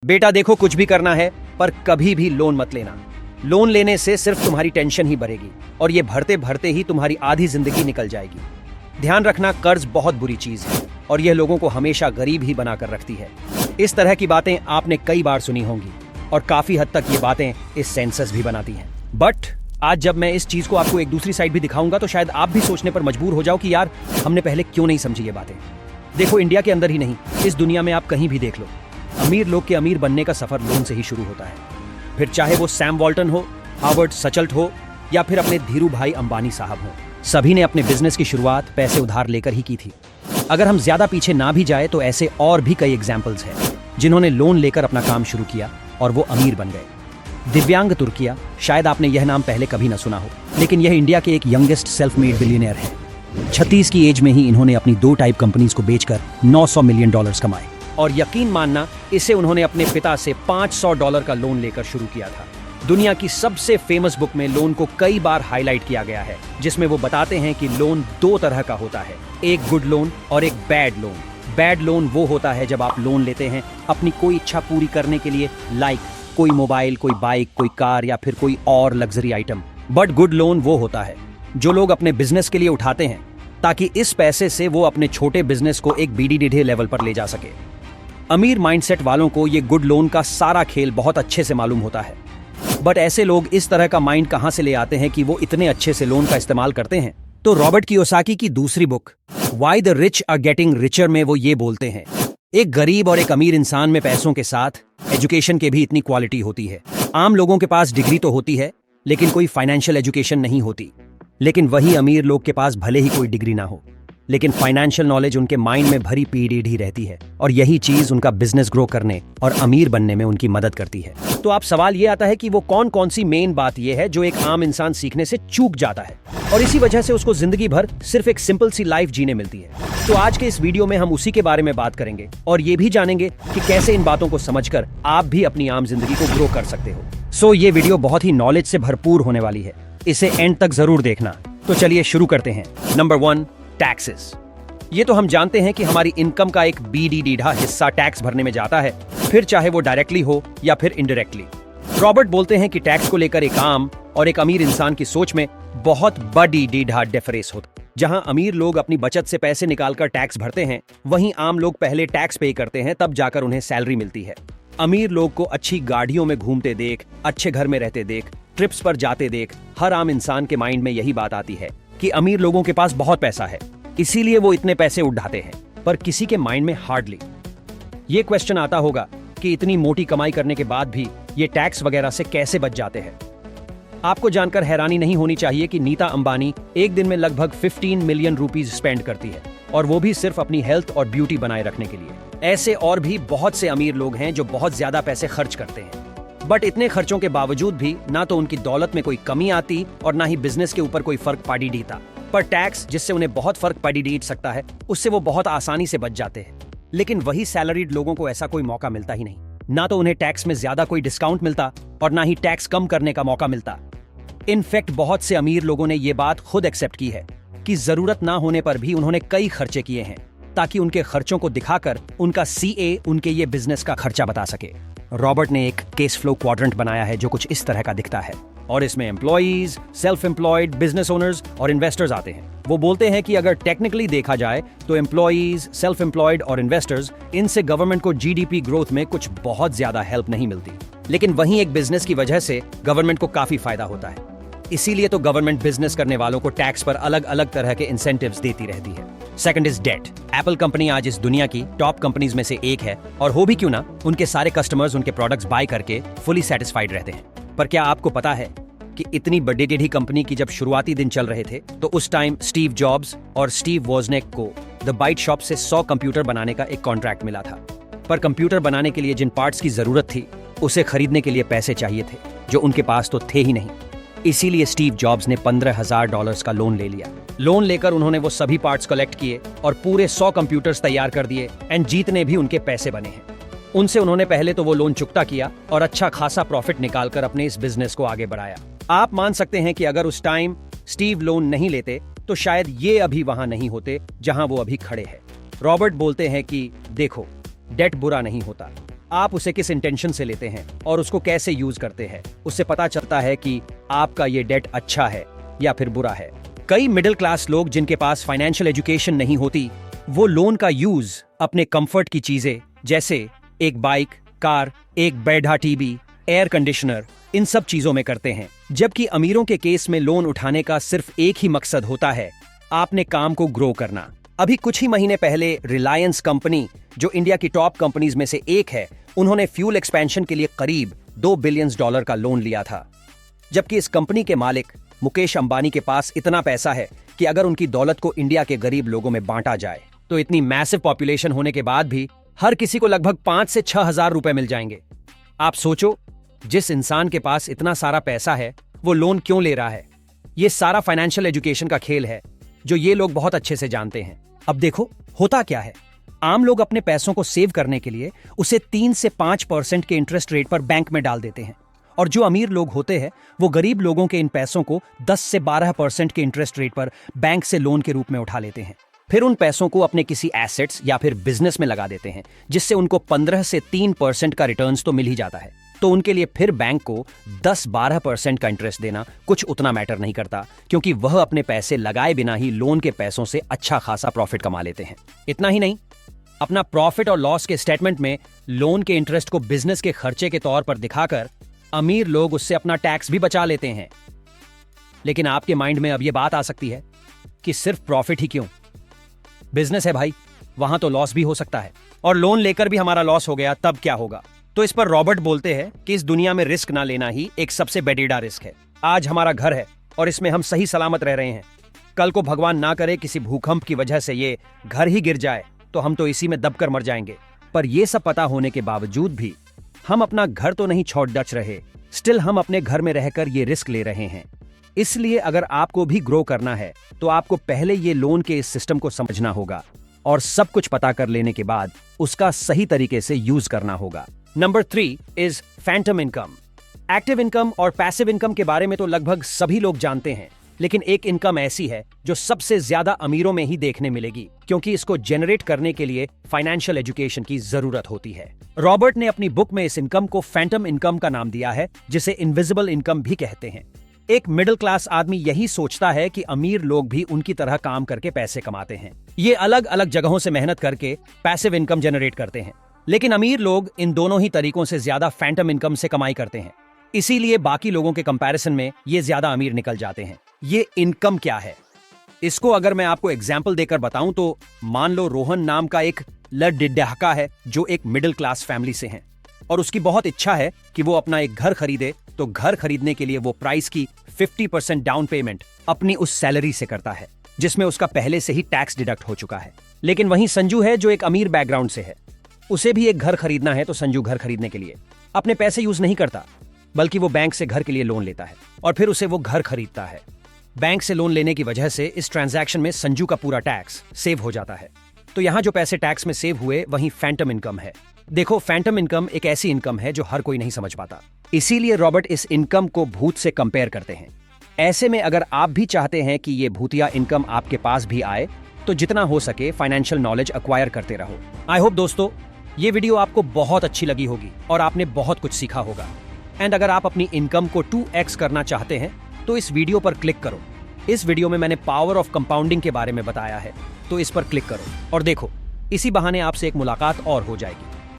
बेटा देखो, कुछ भी करना है पर कभी भी लोन मत लेना। लोन लेने से सिर्फ तुम्हारी टेंशन ही बढ़ेगी और ये भरते भरते ही तुम्हारी आधी जिंदगी निकल जाएगी। ध्यान रखना, कर्ज बहुत बुरी चीज है और यह लोगों को हमेशा गरीब ही बनाकर रखती है। इस तरह की बातें आपने कई बार सुनी होंगी और काफी हद तक ये बातें इस सेंसस भी बनाती हैं। बट आज जब मैं इस चीज को आपको एक दूसरी साइड भी दिखाऊंगा तो शायद आप भी सोचने पर मजबूर हो जाओ कि यार हमने पहले क्यों नहीं समझी ये बातें। देखो, इंडिया के अंदर ही नहीं, इस दुनिया में आप कहीं भी देख लो, अमीर लोग के अमीर बनने का सफर लोन से ही शुरू होता है। फिर चाहे वो सैम वॉल्टन हो, हार्वर्ड सचल्ट हो या फिर अपने धीरू भाई अंबानी साहब हो, सभी ने अपने बिजनेस की शुरुआत पैसे उधार लेकर ही की थी। अगर हम ज्यादा पीछे ना भी जाए तो ऐसे और भी कई एग्जाम्पल्स हैं जिन्होंने लोन लेकर अपना काम शुरू किया और वो अमीर बन गए। दिव्यांग तुर्किया, शायद आपने यह नाम पहले कभी ना सुना हो, लेकिन यह इंडिया के एक यंगेस्ट सेल्फ मेड बिलियनियर है। 36 की एज में ही इन्होंने अपनी 2 टाइप कंपनीज को बेचकर $900 मिलियन कमाए और यकीन मानना, इसे उन्होंने अपने पिता से $500 का लोन लेकर शुरू किया था। दुनिया की सबसे फेमस बुक में लोन को कई बार हाईलाइट किया गया है, जिसमें वो बताते हैं कि लोन 2 तरह का होता है, एक गुड लोन और एक बैड लोन। बैड लोन वो होता है जब आप लोन लेते हैं अपनी कोई इच्छा पूरी करने के लिए, लाइक कोई मोबाइल, कोई बाइक, कोई कार या फिर कोई और luxury item. But good loan वो होता है जो लोग अपने बिजनेस के लिए उठाते हैं ताकि इस पैसे से वो अपने छोटे बिजनेस को एक बीडीडीडी लेवल पर ले जा सके। अमीर माइंडसेट वालों को ये गुड लोन का सारा खेल बहुत अच्छे से मालूम होता है। बट ऐसे लोग इस तरह का माइंड कहां से ले आते हैं कि वो इतने अच्छे से लोन का इस्तेमाल करते हैं? तो रॉबर्ट कियोसाकी की दूसरी book why the rich are getting richer में वो ये बोलते हैं, एक गरीब और एक अमीर इंसान में पैसों के साथ एजुकेशन के भी इतनी क्वालिटी होती है। आम लोगों के पास डिग्री तो होती है लेकिन कोई फाइनेंशियल एजुकेशन नहीं होती, लेकिन वही अमीर लोग के पास भले ही कोई डिग्री ना हो लेकिन फाइनेंशियल नॉलेज उनके माइंड में भरी पीढ़ी रहती है और यही चीज उनका बिजनेस ग्रो करने और अमीर बनने में उनकी मदद करती है। तो आप सवाल ये आता है कि वो कौन कौन सी मेन बात ये है जो एक आम इंसान सीखने से चूक जाता है और इसी वजह से उसको जिंदगी भर सिर्फ एक सिंपल सी लाइफ जीने मिलती है। तो आज के इस वीडियो में हम उसी के बारे में बात करेंगे और ये भी जानेंगे कि कैसे इन बातों को समझकर आप भी अपनी आम जिंदगी को ग्रो कर सकते हो। सो ये वीडियो बहुत ही नॉलेज से भरपूर होने वाली है, इसे एंड तक जरूर देखना। तो चलिए शुरू करते हैं। Number 1, taxes. ये तो हम जानते हैं कि हमारी इनकम का एक बीडीडीढ़ा हिस्सा टैक्स भरने में जाता है, फिर चाहे वो डायरेक्टली हो या फिर इनडायरेक्टली। रॉबर्ट बोलते हैं कि टैक्स को लेकर एक आम और एक अमीर इंसान की सोच में बहुत बड़ी डीढ़ा डिफरेंस होता है। जहां अमीर लोग अपनी बचत से पैसे निकालकर टैक्स भरते हैं, वहीं आम लोग पहले टैक्स पे करते हैं, तब जाकर उन्हें सैलरी मिलती है। अमीर लोग को अच्छी गाड़ियों में घूमते देख, अच्छे घर में रहते देख, ट्रिप्स पर जाते देख, हर आम इंसान के माइंड में यही बात आती है कि अमीर लोगों के पास बहुत पैसा है, इसीलिए वो इतने पैसे उड़ाते हैं। पर किसी के माइंड में हार्डली ये क्वेश्चन आता होगा कि इतनी मोटी कमाई करने के बाद भी ये टैक्स वगैरह से कैसे बच जाते हैं। आपको जानकर हैरानी नहीं होनी चाहिए कि नीता अंबानी एक दिन में लगभग 15 मिलियन रुपीस स्पेंड करती है और वो भी सिर्फ अपनी हेल्थ और ब्यूटी बनाए रखने के लिए। ऐसे और भी बहुत से अमीर लोग हैं जो बहुत ज्यादा पैसे खर्च करते हैं, बट इतने खर्चों के बावजूद भी ना तो उनकी दौलत में कोई कमी आती और ना ही बिजनेस के ऊपर कोई फर्क पड़ी देता। पर टैक्स जिससे उन्हें बहुत फर्क पड़ी दे सकता है, उससे वो बहुत आसानी से बच जाते हैं। लेकिन वही सैलरीड लोगों को ऐसा कोई मौका मिलता ही नहीं। ना तो उन्हें टैक्स में ज्यादा कोई डिस्काउंट मिलता और ना ही टैक्स कम करने का मौका मिलता। इनफैक्ट बहुत से अमीर लोगों ने ये बात खुद एक्सेप्ट की है कि जरूरत ना होने पर भी उन्होंने कई खर्चे किए हैं ताकि उनके खर्चों को दिखाकर उनका सीए उनके ये बिजनेस का खर्चा बता सके। रॉबर्ट ने एक केस फ्लो क्वाड्रेंट बनाया है जो कुछ इस तरह का दिखता है और इसमें employees, self employed, business owners और इन्वेस्टर्स आते हैं। वो बोलते हैं कि अगर टेक्निकली देखा जाए तो एम्प्लॉइज, सेल्फ एम्प्लॉयड और इन्वेस्टर्स, इनसे गवर्नमेंट को जीडीपी ग्रोथ में कुछ बहुत ज्यादा हेल्प नहीं मिलती, लेकिन वहीं एक बिजनेस की वजह से गवर्नमेंट को काफी फायदा होता है। इसीलिए तो गवर्नमेंट बिजनेस करने वालों को टैक्स पर अलग अलग तरह के इंसेंटिव्स देती रहती है। Second is debt. Apple company आज इस दुनिया की टॉप कंपनीज में से एक है और हो भी क्यों ना, उनके सारे कस्टमर्स उनके प्रोडक्ट्स बाय करके फुली सेटिस्फाइड रहते हैं। पर क्या आपको पता है कि इतनी बड़ी टेढ़ी कंपनी की जब शुरुआती दिन चल रहे थे तो उस टाइम स्टीव जॉब्स और स्टीव वोजनेक को द बाइट शॉप से 100 कंप्यूटर बनाने का एक कॉन्ट्रैक्ट मिला था। पर कंप्यूटर बनाने के लिए जिन पार्ट्स की जरूरत थी उसे खरीदने के लिए पैसे चाहिए थे जो उनके पास तो थे ही नहीं। इसीलिए स्टीव जॉब्स ने $15,000 का लोन ले लिया। लोन लेकर उन्होंने वो सभी पार्ट्स कलेक्ट किए और पूरे 100 कंप्यूटर्स तैयार कर दिए एंड जीतने भी उनके पैसे बने हैं। उनसे उन्होंने पहले तो वो लोन चुकता किया और अच्छा खासा प्रॉफिट निकालकर अपने इस बिजनेस को आगे बढ़ाया। आप मान सकते हैं कि अगर उस टाइम स्टीव लोन नहीं लेते तो शायद ये अभी वहां नहीं होते जहां वो अभी खड़े हैं। रॉबर्ट बोलते हैं कि देखो, डेट बुरा नहीं होता, आप उसे किस इंटेंशन से लेते हैं और उसको कैसे यूज करते हैं, उससे पता चलता है कि आपका ये डेट अच्छा है या फिर बुरा है। कई मिडिल क्लास लोग जिनके पास फाइनेंशियल एजुकेशन नहीं होती, वो लोन का यूज अपने कंफर्ट की चीजें जैसे एक बाइक, कार, एक बैठा टीवी, एयर कंडीशनर, इन सब चीजों में करते हैं। जबकि अमीरों के केस में लोन उठाने का सिर्फ एक ही मकसद होता है, आपने काम को ग्रो करना। अभी कुछ ही महीने पहले रिलायंस कंपनी, जो इंडिया की टॉप कंपनीज में से एक है, उन्होंने फ्यूल एक्सपेंशन के लिए करीब $2 बिलियन का लोन लिया था। जबकि इस कंपनी के मालिक मुकेश अंबानी के पास इतना पैसा है कि अगर उनकी दौलत को इंडिया के गरीब लोगों में बांटा जाए तो इतनी मैसिव पॉपुलेशन होने के बाद भी हर किसी को लगभग 5 से 6 हजार रुपए मिल जाएंगे। आप सोचो, जिस इंसान के पास इतना सारा पैसा है वो लोन क्यों ले रहा है? ये सारा फाइनेंशियल एजुकेशन का खेल है जो ये लोग बहुत अच्छे से जानते हैं। अब देखो होता क्या है, आम लोग अपने पैसों को सेव करने के लिए उसे 3 से 5% के इंटरेस्ट रेट पर बैंक में डाल देते हैं, और जो अमीर लोग होते हैं वो गरीब लोगों के इन पैसों को 10 से 12% के इंटरेस्ट रेट पर बैंक से लोन के रूप में उठा लेते हैं। फिर उन पैसों को अपने किसी एसेट्स या फिर बिजनेस में लगा देते हैं, जिससे उनको 15 से 3% का रिटर्न्स तो मिल ही जाता है। तो उनके लिए फिर बैंक को 10-12% का इंटरेस्ट देना कुछ उतना मैटर नहीं करता, क्योंकि वह अपने पैसे लगाए बिना ही लोन के पैसों से अच्छा खासा प्रॉफिट कमा लेते हैं। इतना ही नहीं, अपना प्रॉफिट और लॉस के स्टेटमेंट में लोन के इंटरेस्ट को बिजनेस के खर्चे के तौर पर दिखाकर अमीर लोग उससे अपना टैक्स भी बचा लेते हैं। लेकिन आपके माइंड में अब यह बात आ सकती है कि सिर्फ प्रॉफिट ही क्यों? बिजनेस है भाई, वहां तो लॉस भी हो सकता है, और लोन लेकर भी हमारा लॉस हो गया तब क्या होगा? तो इस पर रॉबर्ट बोलते हैं कि इस दुनिया में रिस्क ना लेना ही एक सबसे बेडीडा रिस्क है। आज हमारा घर है और इसमें हम सही सलामत रह रहे हैं। कल को भगवान ना करे किसी भूकंप की वजह से ये घर ही गिर जाए तो हम तो इसी में दबकर मर जाएंगे। पर यह सब पता होने के बावजूद भी हम अपना घर तो नहीं छोड़ डच रहे, स्टिल हम अपने घर में रहकर ये रिस्क ले रहे हैं। इसलिए अगर आपको भी ग्रो करना है तो आपको पहले ये लोन के इस सिस्टम को समझना होगा और सब कुछ पता कर लेने के बाद उसका सही तरीके से यूज करना होगा। Number 3 is Phantom income. Active income और पैसिव इनकम के बारे में तो लगभग सभी लोग जानते हैं, लेकिन एक इनकम ऐसी है जो सबसे ज्यादा अमीरों में ही देखने मिलेगी, क्योंकि इसको जनरेट करने के लिए फाइनेंशियल एजुकेशन की जरूरत होती है। रॉबर्ट ने अपनी बुक में इस इनकम को फैंटम इनकम का नाम दिया है, जिसे इनविजिबल इनकम भी कहते हैं। एक मिडिल क्लास आदमी यही सोचता है कि अमीर लोग भी उनकी तरह काम करके पैसे कमाते हैं। ये अलग अलग जगहों से मेहनत करके पैसिव इनकम जनरेट करते हैं, लेकिन अमीर लोग इन दोनों ही तरीकों से ज्यादा फैंटम इनकम से कमाई करते हैं। इसीलिए बाकी लोगों के कंपैरिजन में ये ज्यादा अमीर निकल जाते हैं। ये इनकम क्या है, इसको अगर मैं आपको एग्जाम्पल देकर बताऊं तो मान लो रोहन नाम का एक लड़का है जो एक मिडिल क्लास फैमिली से है, और उसकी बहुत इच्छा है कि वो अपना एक घर खरीदे। तो घर खरीदने के लिए वो प्राइस की 50% डाउन पेमेंट अपनी उस सैलरी से करता है, जिसमें उसका पहले से ही टैक्स डिडक्ट हो चुका है। लेकिन वहीं संजू है जो एक अमीर बैकग्राउंड से है, उसे भी एक घर खरीदना है। तो संजू घर खरीदने के लिए अपने पैसे यूज नहीं करता, बल्कि वो बैंक से घर के लिए लोन लेता है और फिर उसे वो घर खरीदता है। बैंक से लोन लेने की वजह से इस ट्रांजैक्शन में संजू का पूरा टैक्स सेव हो जाता है। तो यहाँ जो पैसे टैक्स में सेव हुए वहीं फैंटम इनकम है। देखो, फैंटम इनकम एक ऐसी इनकम है जो हर कोई नहीं समझ पाता, इसीलिए रॉबर्ट इस इनकम को भूत से कंपेयर करते हैं। ऐसे में अगर आप भी चाहते हैं कि ये भूतिया इनकम आपके पास भी आए, तो जितना हो सके फाइनेंशियल नॉलेज एक्वायर करते रहो। आई होप दोस्तों ये वीडियो आपको बहुत अच्छी लगी होगी और आपने बहुत कुछ सीखा होगा। एंड अगर आप अपनी इनकम को 2x करना चाहते हैं तो इस वीडियो पर क्लिक करो। इस वीडियो में मैंने पावर ऑफ कंपाउंडिंग के बारे में बताया है, तो इस पर क्लिक करो और देखो, इसी बहाने आपसे एक मुलाकात और हो जाएगी।